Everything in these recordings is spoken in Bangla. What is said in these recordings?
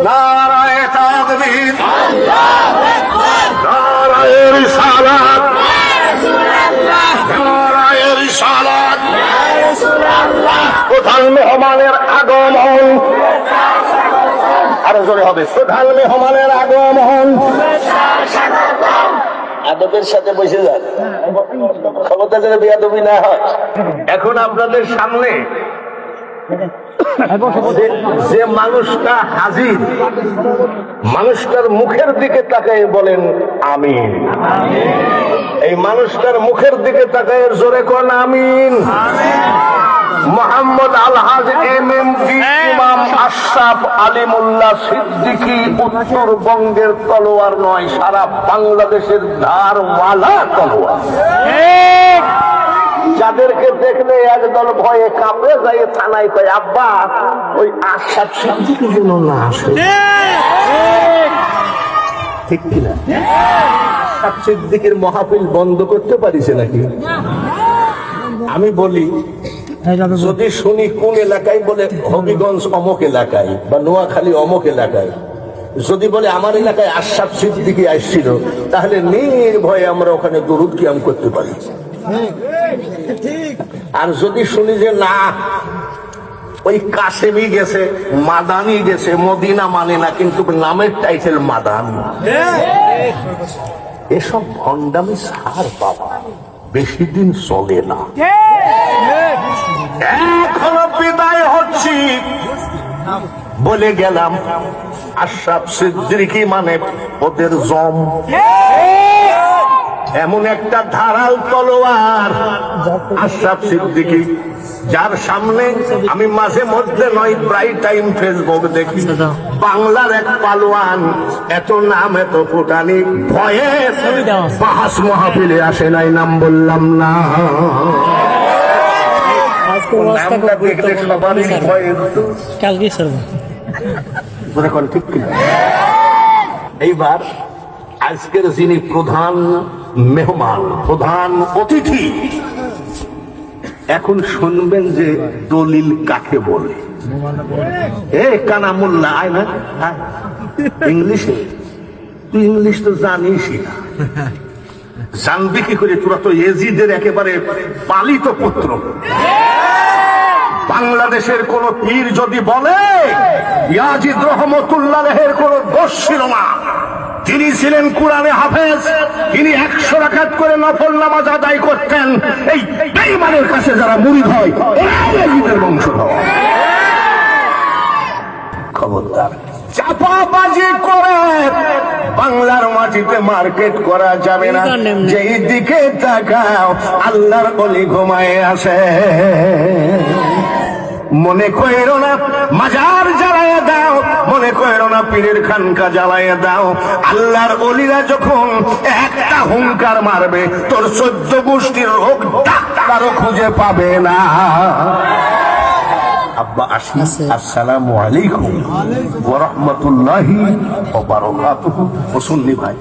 নারায়ে তাকবীর, নারায়ে রিসালাত, নারায়ে রিসালাত। প্রধান মেহমানের আগমন, আরো জোরে হবে, প্রধান মেহমানের আগমন। আদবের সাথে বসে যান, ক্ষমতা করে বেয়াদবি না হয়। এখন আপনাদের সামনে যে মানুষটা হাজির, মানুষটার মুখের দিকে তাকায় বলেন আমিন। এই মানুষটার মুখের দিকে তাকায় জোরে কোন আমিন। মোহাম্মদ আলহাজ এমএমজি ইমাম আশরাফ আলিমুল্লাহ সিদ্দিকী উত্তরবঙ্গের তলোয়ার নয়, সারা বাংলাদেশের ধারওয়ালা তলোয়ার। যাদেরকে দেখলে একদল ভয়ে কাঁপে যায়, থানায় কয় আব্বা ওই আশরাফ সিদ্দিকী যেন না আসে। ঠিক কিনা? আশরাফ সিদ্দিকীর মাহফিল বন্ধ করতে পারিস নাকি? আমি বলি, যদি শুনি কোন এলাকায়, বলে হবিগঞ্জ অমুক এলাকায় বা নোয়াখালী অমুক এলাকায়, যদি বলে আমার এলাকায় আশরাফ সিদ্দিকী আসছিল, তাহলে নির্ভয়ে আমরা ওখানে দরুদ কিয়াম করতে পারি। আর যদি শুনি যে না ওই কাসেমি গেছে, মাদানি গেছে, মদিনা মানে না কিন্তু নামের টাইটেল মাদান, এসব ভণ্ডামি সার বাবা বেশি দিন চলে না। এখনো বিদায় হচ্ছি বলে গেলাম, আশরাফ সিদ্দিকী মানে ওদের জম, এমন একটা ধারাল তলোয়ার আশরাফ সিদ্দিকী, যার সামনে আমি মাঝে মধ্যে নয় প্রায় টাইম ফেসবুক দেখি, বাংলার এক পালোয়ান, এত নাম এত ফুটানি, ভয়ে বাহাস মাহফিলে আসে নাই, নাম বললাম না। এইবার আজকের যিনি প্রধান মেহমান, প্রধান অতিথি, এখন শুনবেন যে দলিল কাকে বলে। এ কানামুল্লাহ আয় না, ইংলিশে তুই ইংলিশ তো জানিসই না, জানবি কি করে? তোরা তো এজিদের একেবারে পালিত পুত্র। বাংলাদেশের কোন পীর যদি বলে ইয়াজিদ রহমতুল্লাহের কোন দোষ ছিল না, তিনি ছিলেন কোরআনে হাফেজ, তিনি 100 রাকাত করে নফল নামাজ আদায় করতেন, এই বেঈমানের কাছে যারা মুরিদ হয় এদের বংশধর। খবরদার, চাপাবাজি করে বাংলার মাটিতে মার্কেট করা যাবে না। যেই দিকে তাকাও আল্লাহর ওলি ঘুমায় আসে। মনে কইরো না মাজার জ্বালায় দাও, মনে কইরো না পীরের খানকা জ্বালায় দাও। আল্লাহর ওলিরা যখন একটা হুঙ্কার মারবে, তোর 14 গোষ্ঠীর রোগ ডাক্তারও খুঁজে পাবে না। আব্বা আসি, আসসালামু আলাইকুম ওয়া রাহমাতুল্লাহি ওয়া বারাকাতুহু। মুসল্লি ভাই,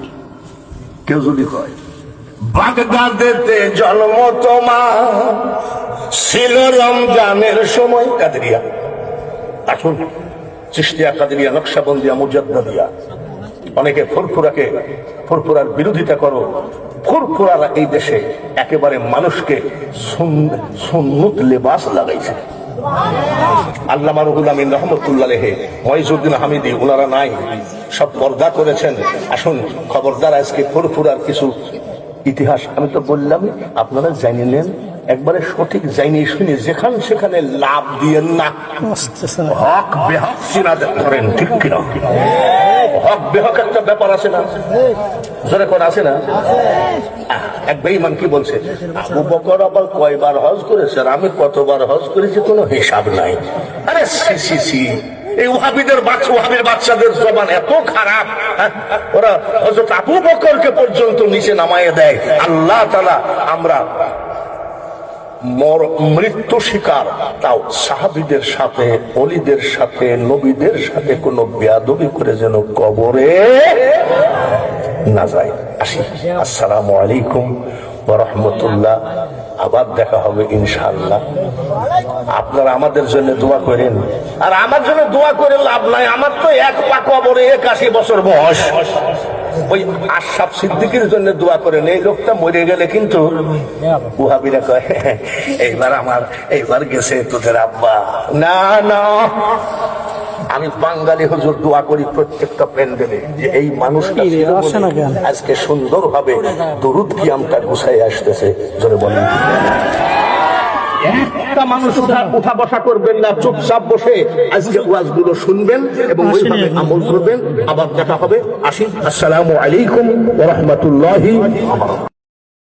কেউ যদি কয় বাগদাদেতে জন্ম তোমার, ছিল রমজানের সময়, কাদেরিয়া আসুন, চিশতিয়া কাদেরিয়া, নকশবন্দিয়া, মুজাদ্দিদিয়া, অনেকে ফুরফুরার বিরোধিতা করো। ফুরফুরারা এই দেশে একেবারে মানুষকে সুন্নত লেবাস লাগাইছে। আল্লামা রুহুল আমিন রহমতুল্লাহ আলাইহি, মঈজউদ্দিন হামিদি, ওনারা নাই, সব পর্দা করেছেন। আসুন খবরদার, আজকে ফুরফুরার কিছু ইতিহাস আমি তো বললাম, আপনারা জানিয়ে নেন, একবারে সঠিক জানি শুনি যেখান সেখানে লাভ দিয়েন না। হক বেহক চিনা ধরেন, ঠিক কিনা? হক বেহক একটা ব্যাপার আছে না, জোরে করে আছে না? এক বেঈমান কি বলছে, আবু বকর আবার কয়বার হজ করেছে আর আমি কতবার হজ করেছি কোনো হিসাব নাই। আরে সি সি সি, এই ওয়াহাবিদের বাচ্চাদের জবান এত খারাপ, ওরা হযরত আবু বকরকে পর্যন্ত নিচে নামায়ে দেয়। আল্লাহ তাআলা আমরা মৃত্যু শিকার, তাও সাহাবীদের সাথে, ওলিদের সাথে, নবীদের সাথে কোনো বেয়াদবি করে যেন কবরে না যায়। আসি, আসসালামু আলাইকুম ওয়া রাহমাতুল্লাহ। আবার দেখা হবে ইনশাআল্লাহ। আপনারা আমাদের জন্য দোয়া করেন, আর আমার জন্য দোয়া করে লাভ নাই। আমার তো এক পা কবরে 81 বছর বয়স। ওই আশরাফ সিদ্দিকীর জন্য দোয়া করেন। এই লোকটা মরে গেলে কিন্তু ওয়াহাবিরা কয় এইবার গেছে তোদের আব্বা। না না, আমি বাঙালি হুজুর দোয়া করি প্রত্যেকটা প্যান্ডেলে যে এই মানুষটা আজকে সুন্দরভাবে দুরুদ কিয়ামটা গুছাই আসতেছে। জোরে বলেন, একটা মানুষ উঠা বসা করবেন না, চুপচাপ বসে আজকে ওয়াজগুলো শুনবেন এবং ওইভাবে আমল করবেন। আবার দেখা হবে। আসি, আসসালামু আলাইকুম ওয়া রাহমাতুল্লাহি।